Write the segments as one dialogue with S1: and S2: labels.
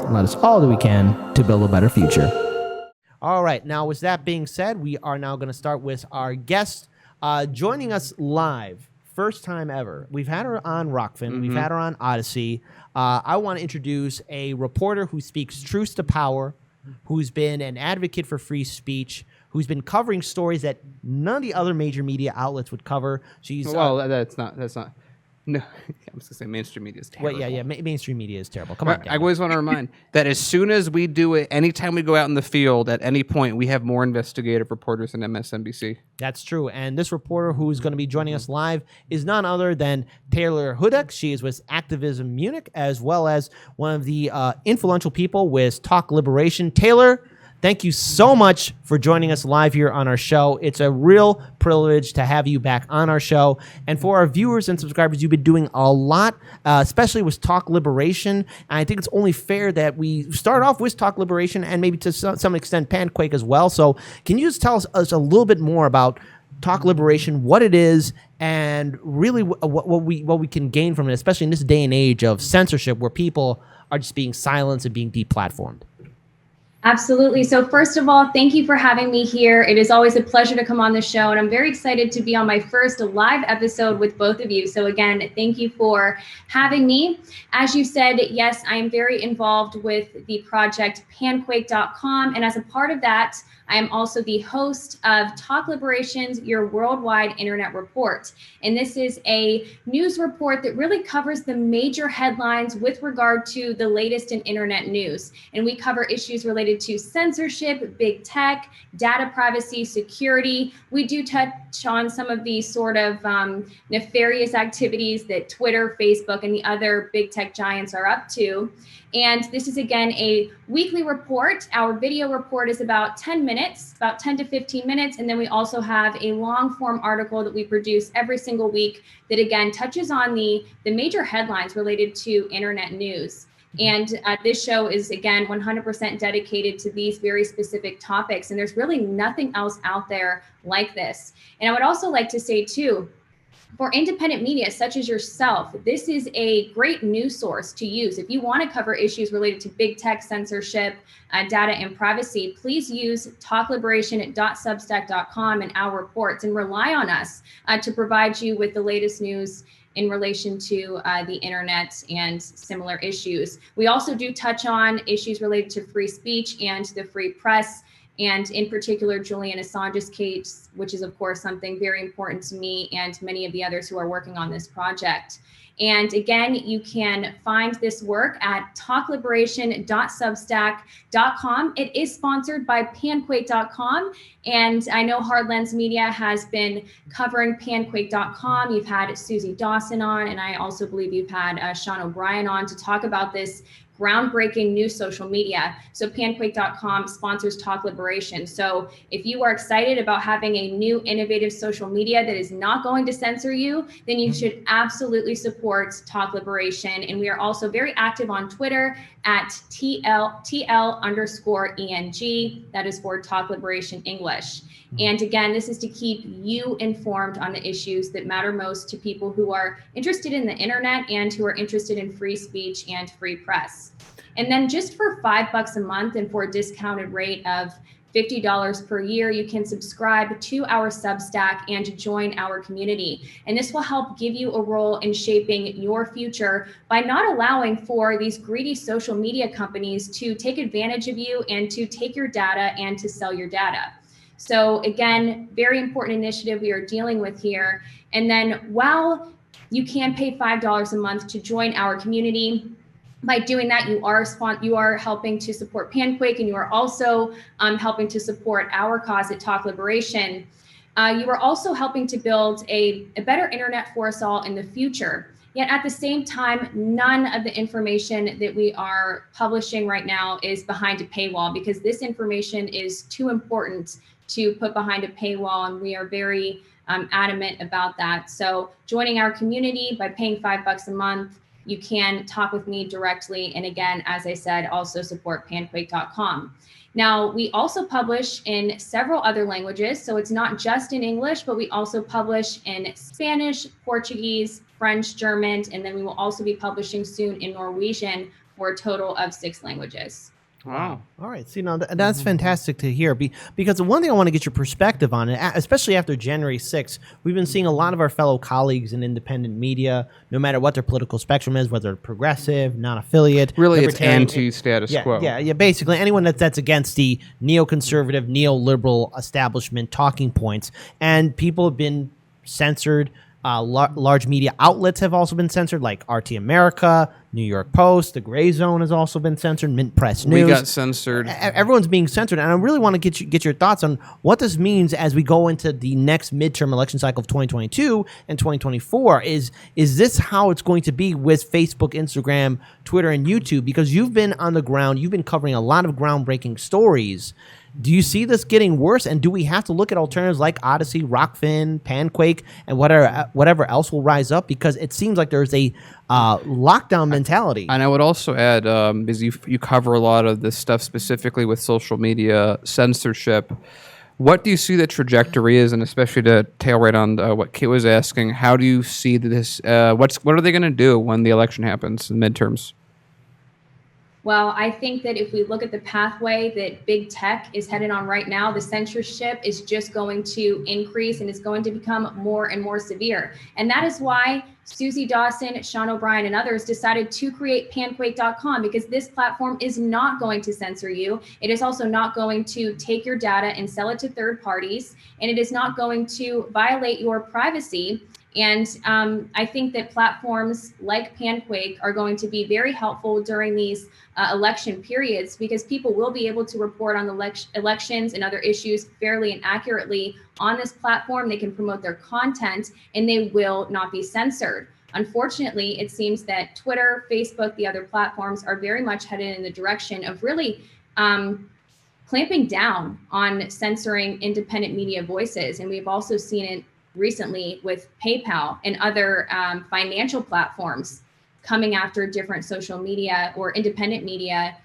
S1: and let us all do we can to build a better future. All right. Now, with that being said, we are now going to start with our guest joining us live. First time ever. We've had her on Rockfin. We've had her on Odyssey. I want to introduce a reporter who speaks truth to power, who's been an advocate for free speech, who's been covering stories that none of the other major media outlets would cover. She's
S2: that's not. No, I was gonna say mainstream media is terrible.
S1: Well, mainstream media is terrible. Come on,
S2: I always want to remind that as soon as we do it, anytime we go out in the field, at any point, we have more investigative reporters than MSNBC.
S1: That's true. And this reporter who's going to be joining us live is none other than Taylor Hudak. She is with Activism Munich, as well as one of the influential people with Talk Liberation. Taylor, thank you so much for joining us live here on our show. It's a real privilege to have you back on our show. And for our viewers and subscribers, you've been doing a lot, especially with Talk Liberation. And I think it's only fair that we start off with Talk Liberation and maybe to some extent Panquake as well. So can you just tell us a little bit more about Talk Liberation, what it is, and really what we can gain from it, especially in this day and age of censorship where people are just being silenced and being deplatformed?
S3: Absolutely. So first of all, thank you for having me here. It is always a pleasure to come on the show, and I'm very excited to be on my first live episode with both of you. So again, thank you for having me. As you said, yes, I am very involved with the project panquake.com, and as a part of that, I am also the host of Talk Liberation's Your Worldwide Internet Report. And this is a news report that really covers the major headlines with regard to the latest in internet news. And we cover issues related to censorship, big tech, data privacy, security. We do touch on some of the sort of nefarious activities that Twitter, Facebook, and the other big tech giants are up to. And this is, again, a weekly report. Our video report is about 10 minutes, about 10 to 15 minutes. And then we also have a long form article that we produce every single week that, again, touches on the major headlines related to internet news. And this show is, again, 100% dedicated to these very specific topics. And there's really nothing else out there like this. And I would also like to say, too, for independent media such as yourself, this is a great news source to use. If you want to cover issues related to big tech, censorship, data, and privacy, please use talkliberation.substack.com and our reports, and rely on us to provide you with the latest news in relation to the internet and similar issues. We also do touch on issues related to free speech and the free press, and in particular, Julian Assange's case, which is, of course, something very important to me and many of the others who are working on this project. And again, you can find this work at talkliberation.substack.com. It is sponsored by panquake.com. And I know Hard Lens Media has been covering panquake.com. You've had Susie Dawson on, and I also believe you've had Sean O'Brien on to talk about this groundbreaking new social media. So panquake.com sponsors Talk Liberation. So if you are excited about having a new innovative social media that is not going to censor you, then you should absolutely support Talk Liberation. And we are also very active on Twitter at TL_ENG. That is for Talk Liberation English. And again, this is to keep you informed on the issues that matter most to people who are interested in the internet and who are interested in free speech and free press. And then just for $5 a month and for a discounted rate of $50 per year, you can subscribe to our Substack and join our community. And this will help give you a role in shaping your future by not allowing for these greedy social media companies to take advantage of you and to take your data and to sell your data. So again, very important initiative we are dealing with here. And then while you can pay $5 a month to join our community, by doing that, you are helping to support Panquake, and you are also helping to support our cause at Talk Liberation. You are also helping to build a better internet for us all in the future. Yet at the same time, none of the information that we are publishing right now is behind a paywall, because this information is too important to put behind a paywall, and we are very adamant about that. So joining our community by paying $5 a month, you can talk with me directly. And again, as I said, also support panquake.com. Now, we also publish in several other languages. So it's not just in English, but we also publish in Spanish, Portuguese, French, German, and then we will also be publishing soon in Norwegian for a total of 6 languages.
S2: Wow.
S1: All right. See, now that's fantastic to hear. Because the one thing I want to get your perspective on, especially after January 6th, we've been seeing a lot of our fellow colleagues in independent media, no matter what their political spectrum is, whether progressive, non-affiliate,
S2: Really, it's
S1: libertarian,
S2: anti-status quo.
S1: Yeah. Basically, anyone that's against the neoconservative, neoliberal establishment talking points, and people have been censored. Large media outlets have also been censored, like RT America, New York Post, The Gray Zone has also been censored, Mint Press News.
S2: We got censored.
S1: Everyone's being censored, and I really want to get your thoughts on what this means as we go into the next midterm election cycle of 2022 and 2024. Is this how it's going to be with Facebook, Instagram, Twitter, and YouTube? Because you've been on the ground, you've been covering a lot of groundbreaking stories. Do you see this getting worse, and do we have to look at alternatives like Odyssey, Rockfin, Panquake, and whatever else will rise up? Because it seems like there's a lockdown mentality.
S2: And I would also add, because you cover a lot of this stuff specifically with social media censorship, what do you see the trajectory is, and especially to tail right on what Kit was asking, how do you see this? What are they going to do when the election happens in midterms?
S3: Well, I think that if we look at the pathway that big tech is headed on right now, the censorship is just going to increase and it's going to become more and more severe. And that is why Susie Dawson, Sean O'Brien, and others decided to create Panquake.com, because this platform is not going to censor you. It is also not going to take your data and sell it to third parties, and it is not going to violate your privacy. And I think that platforms like Panquake are going to be very helpful during these election periods, because people will be able to report on the elections and other issues fairly and accurately on this platform. They can promote their content and they will not be censored. Unfortunately, it seems that Twitter, Facebook, the other platforms are very much headed in the direction of really clamping down on censoring independent media voices. And we've also seen it recently with PayPal and other financial platforms coming after different social media or independent media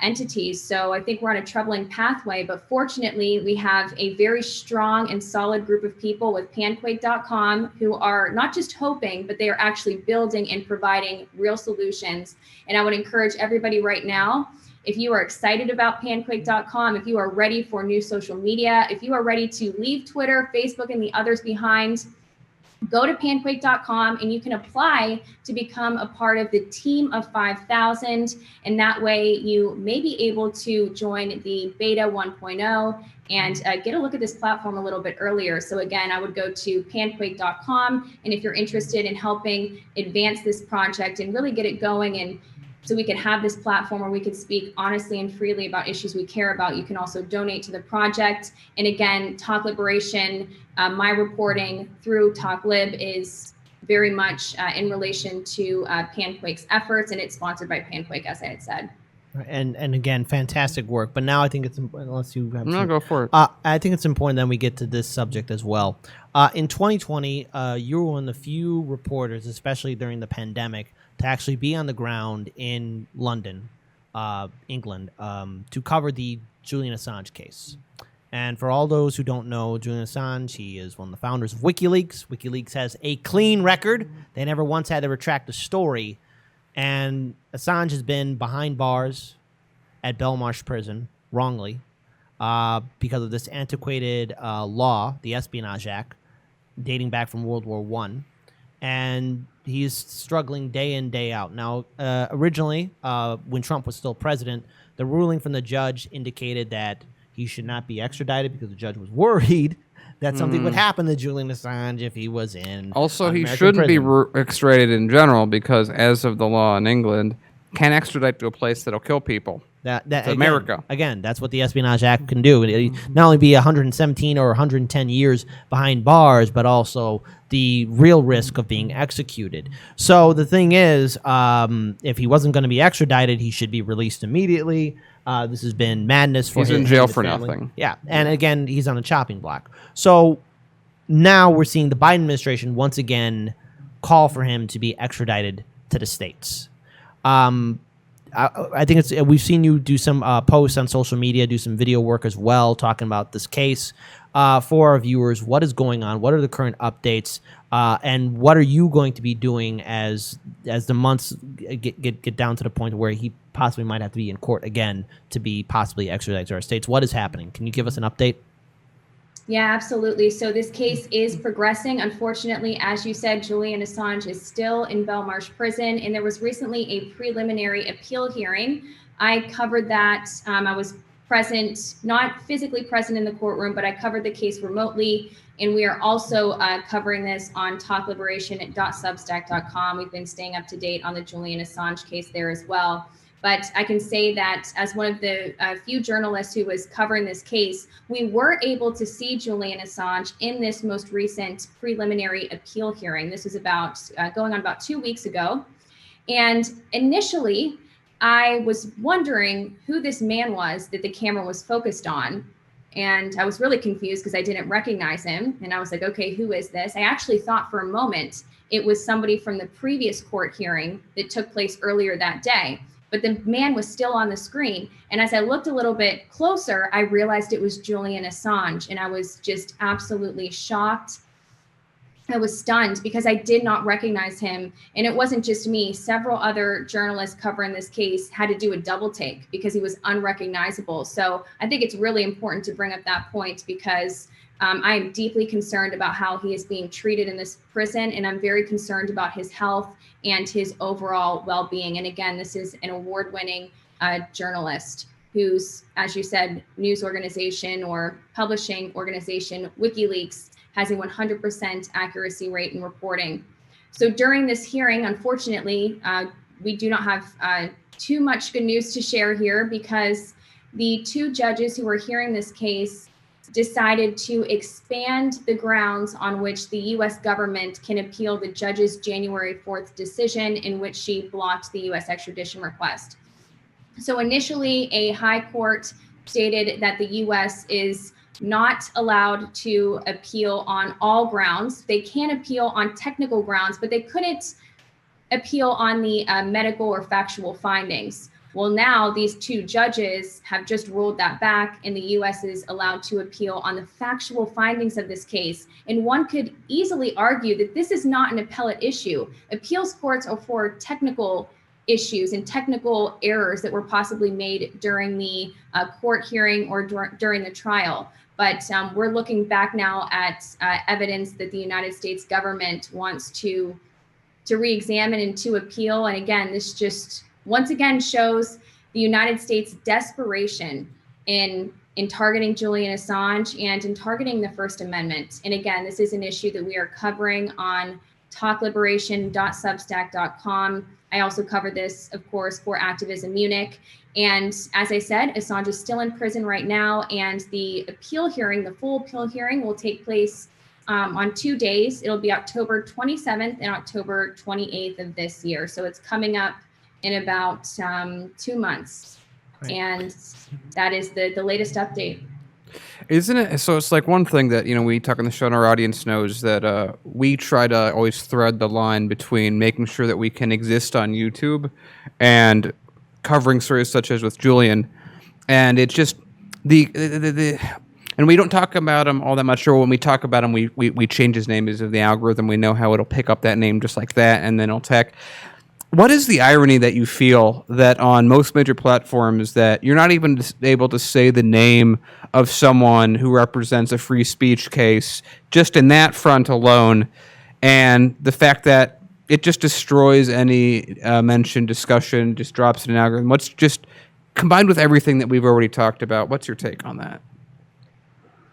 S3: entities. So I think we're on a troubling pathway, but fortunately we have a very strong and solid group of people with Panquake.com who are not just hoping, but they are actually building and providing real solutions. And I would encourage everybody right now, if you are excited about Panquake.com, if you are ready for new social media, if you are ready to leave Twitter, Facebook, and the others behind, go to Panquake.com and you can apply to become a part of the team of 5,000. And that way you may be able to join the beta 1.0 and get a look at this platform a little bit earlier. So again, I would go to Panquake.com. And if you're interested in helping advance this project and really get it going, and so we can have this platform where we can speak honestly and freely about issues we care about, you can also donate to the project. And again, Talk Liberation, my reporting through Talk Lib is very much in relation to Panquake's efforts, and it's sponsored by Panquake, as I had said.
S1: And again, fantastic work. But now I think it's important, unless you have
S2: No, go for it.
S1: I think it's important that we get to this subject as well. In 2020, you were one of the few reporters, especially during the pandemic, to actually be on the ground in London, England, to cover the Julian Assange case. And for all those who don't know Julian Assange, he is one of the founders of WikiLeaks. WikiLeaks has a clean record. They never once had to retract a story. And Assange has been behind bars at Belmarsh Prison, wrongly, because of this antiquated law, the Espionage Act, dating back from World War I. And he's struggling day in, day out. Now, originally, when Trump was still president, the ruling from the judge indicated that he should not be extradited because the judge was worried that something would happen to Julian Assange if he was in
S2: Also, he
S1: American
S2: shouldn't
S1: prison.
S2: be extradited in general, because as of the law in England, can't extradite to a place that'll kill people.
S1: That
S2: It's America.
S1: Again, that's what the Espionage Act can do. It not only be 117 or 110 years behind bars, but also the real risk of being executed. So the thing is, if he wasn't going to be extradited, he should be released immediately. This has been madness for him.
S2: He's in jail
S1: and his
S2: for
S1: family.
S2: nothing.
S1: Yeah, and again, he's on a chopping block. So now we're seeing the Biden administration once again call for him to be extradited to the States. I think we've seen you do some posts on social media, do some video work as well, talking about this case. for our viewers what is going on, what are the current updates, and what are you going to be doing as the months get down to the point where he possibly might have to be in court again to be possibly extradited to our states? What is happening? Can you give us an update?
S3: Yeah, absolutely. So this case is progressing. Unfortunately, as you said, Julian Assange is still in Belmarsh prison, and there was recently a preliminary appeal hearing. I covered that. I was present, not physically present in the courtroom, but I covered the case remotely. And we are also covering this on talkliberation.substack.com. We've been staying up to date on the Julian Assange case there as well. But I can say that as one of the few journalists who was covering this case, we were able to see Julian Assange in this most recent preliminary appeal hearing. This was about going on about 2 weeks ago. And initially, I was wondering who this man was that the camera was focused on. And I was really confused because I didn't recognize him. And I was like, okay, who is this? I actually thought for a moment it was somebody from the previous court hearing that took place earlier that day. But the man was still on the screen. And as I looked a little bit closer, I realized it was Julian Assange. And I was just absolutely shocked. I was stunned because I did not recognize him. And it wasn't just me. Several other journalists covering this case had to do a double take because he was unrecognizable. So I think it's really important to bring up that point because I am deeply concerned about how he is being treated in this prison. And I'm very concerned about his health and his overall well-being. And again, this is an award-winning journalist whose, as you said, news organization or publishing organization, WikiLeaks, has a 100% accuracy rate in reporting. So during this hearing, unfortunately, we do not have too much good news to share here because the two judges who were hearing this case decided to expand the grounds on which the U.S. government can appeal the judge's January 4th decision in which she blocked the U.S. extradition request. So initially, a high court stated that the U.S. is not allowed to appeal on all grounds. They can appeal on technical grounds, but they couldn't appeal on the medical or factual findings. Well, now these two judges have just ruled that back, and the U.S. is allowed to appeal on the factual findings of this case. And one could easily argue that this is not an appellate issue. Appeals courts are for technical issues and technical errors that were possibly made during the court hearing or during the trial. But we're looking back now at evidence that the United States government wants to re-examine and to appeal. And again, this just once again shows the United States' desperation in targeting Julian Assange and in targeting the First Amendment. And again, this is an issue that we are covering on talkliberation.substack.com. I also cover this, of course, for Activism Munich. And as I said, Assange is still in prison right now. And the appeal hearing, the full appeal hearing, will take place on 2 days. It'll be October 27th and October 28th of this year. So it's coming up in about 2 months. Right. And that is the latest update.
S2: Isn't it? So it's like one thing that, we talk on the show and our audience knows that we try to always thread the line between making sure that we can exist on YouTube and covering stories such as with Julian. And it's just and we don't talk about him all that much, or when we talk about him, we change his name because of the algorithm. We know how it'll pick up that name just like that, and then it'll tech. What is the irony that you feel that on most major platforms that you're not even able to say the name of someone who represents a free speech case just in that front alone, and the fact that it just destroys any mention, discussion, just drops in an algorithm? What's just combined with everything that we've already talked about? What's your take on that?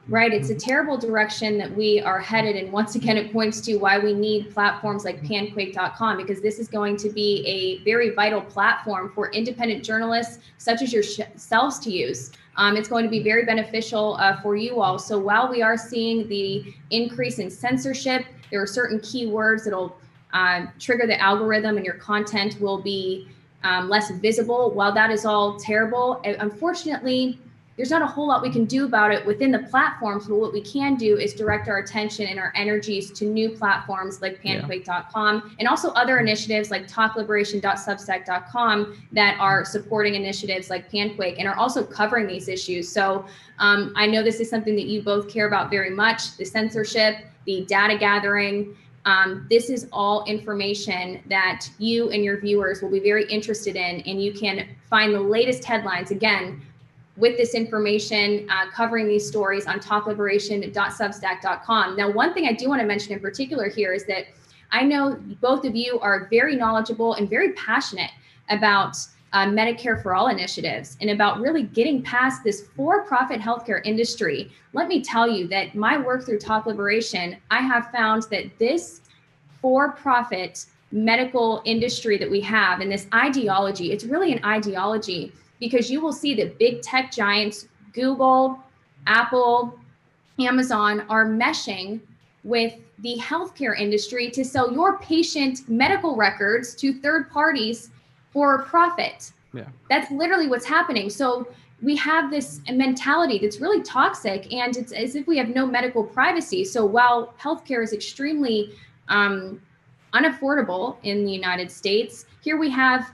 S3: Right. It's a terrible direction that we are headed. And once again, it points to why we need platforms like panquake.com, because this is going to be a very vital platform for independent journalists such as yourselves to use. It's going to be very beneficial for you all. So while we are seeing the increase in censorship, there are certain keywords that'll trigger the algorithm and your content will be less visible. While that is all terrible, unfortunately, there's not a whole lot we can do about it within the platforms, but what we can do is direct our attention and our energies to new platforms like panquake.com and also other initiatives like talkliberation.substack.com that are supporting initiatives like Panquake and are also covering these issues. So I know this is something that you both care about very much, the censorship, the data gathering. This is all information that you and your viewers will be very interested in, and you can find the latest headlines, again, with this information, covering these stories on talkliberation.substack.com. Now, one thing I do want to mention in particular here is that I know both of you are very knowledgeable and very passionate about Medicare for All initiatives and about really getting past this for-profit healthcare industry. Let me tell you that my work through Talk Liberation, I have found that this for-profit medical industry that we have and this ideology, it's really an ideology, because you will see that big tech giants, Google, Apple, Amazon, are meshing with the healthcare industry to sell your patient medical records to third parties for profit.
S2: Yeah.
S3: That's literally what's happening. So we have this mentality that's really toxic, and it's as if we have no medical privacy. So while healthcare is extremely unaffordable in the United States, here we have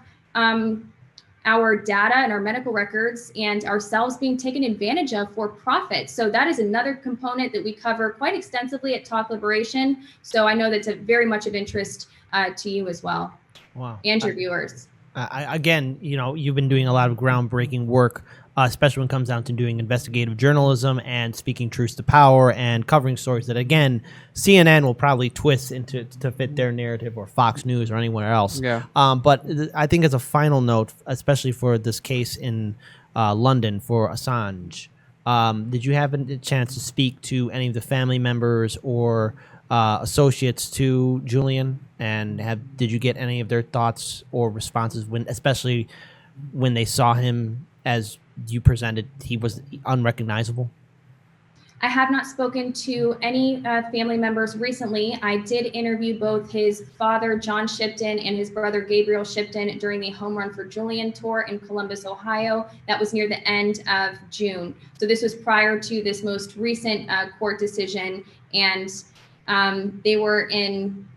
S3: our data and our medical records and ourselves being taken advantage of for profit. So that is another component that we cover quite extensively at Talk Liberation. So I know that's very much of interest to you as well.
S1: Wow.
S3: And your viewers.
S1: Again, you've been doing a lot of groundbreaking work, especially when it comes down to doing investigative journalism and speaking truth to power and covering stories that, again, CNN will probably twist into to fit their narrative, or Fox News or anywhere else.
S2: Yeah.
S1: But I think as a final note, especially for this case in London for Assange, did you have a chance to speak to any of the family members or associates to Julian, and did you get any of their thoughts or responses especially when they saw him as you presented, he was unrecognizable?
S3: I have not spoken to any family members recently. I did interview both his father, John Shipton, and his brother, Gabriel Shipton, during the Home Run for Julian tour in Columbus, Ohio. That was near the end of June. So this was prior to this most recent court decision. And they were in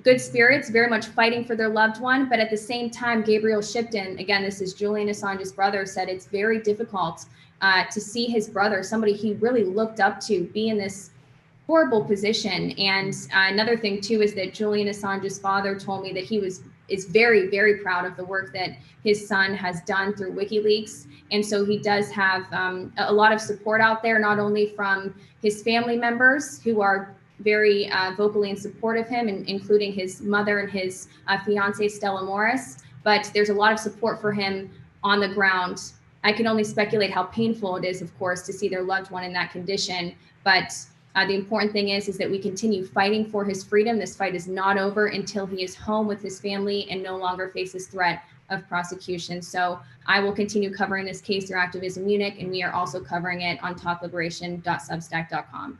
S3: good spirits, very much fighting for their loved one. But at the same time, Gabriel Shipton, again, this is Julian Assange's brother, said it's very difficult to see his brother, somebody he really looked up to, be in this horrible position. And another thing too is that Julian Assange's father told me that he is very, very proud of the work that his son has done through WikiLeaks. And so he does have a lot of support out there, not only from his family members who are very vocally in support of him, and including his mother and his fiance, Stella Morris, but there's a lot of support for him on the ground. I can only speculate how painful it is, of course, to see their loved one in that condition. But the important thing is that we continue fighting for his freedom. This fight is not over until he is home with his family and no longer faces threat of prosecution. So I will continue covering this case through Activism Munich, and we are also covering it on talkliberation.substack.com.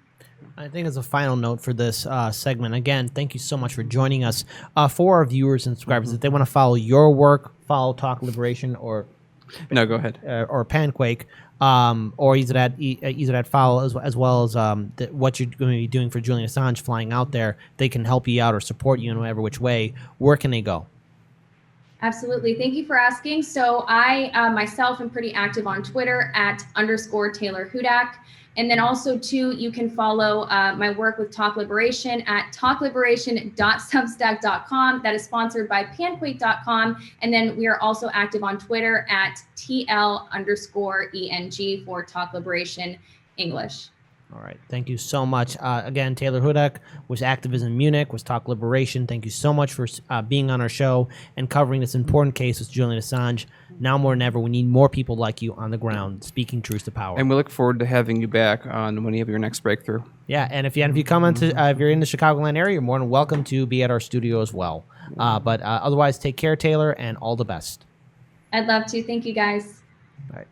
S1: I think as a final note for this segment, again, thank you so much for joining us. For our viewers and subscribers, if they want to follow your work, follow Talk Liberation or
S2: go ahead.
S1: Or Panquake, or Ethernet follow as well as what you're going to be doing for Julian Assange flying out there. They can help you out or support you in whatever which way. Where can they go?
S3: Absolutely. Thank you for asking. So I myself am pretty active on Twitter at _Taylor Hudak. And then also, too, you can follow my work with Talk Liberation at talkliberation.substack.com. That is sponsored by panquake.com. And then we are also active on Twitter at TL_ENG for Talk Liberation English.
S1: All right. Thank you so much. Again, Taylor Hudak was Activism Munich, was Talk Liberation. Thank you so much for being on our show and covering this important case with Julian Assange. Now more than ever, we need more people like you on the ground speaking truth to power.
S2: And we look forward to having you back on when you have your next breakthrough.
S1: Yeah, and if you come into, if you're in the Chicagoland area, you're more than welcome to be at our studio as well. But otherwise, take care, Taylor, and all the best.
S3: I'd love to. Thank you, guys.
S1: All right.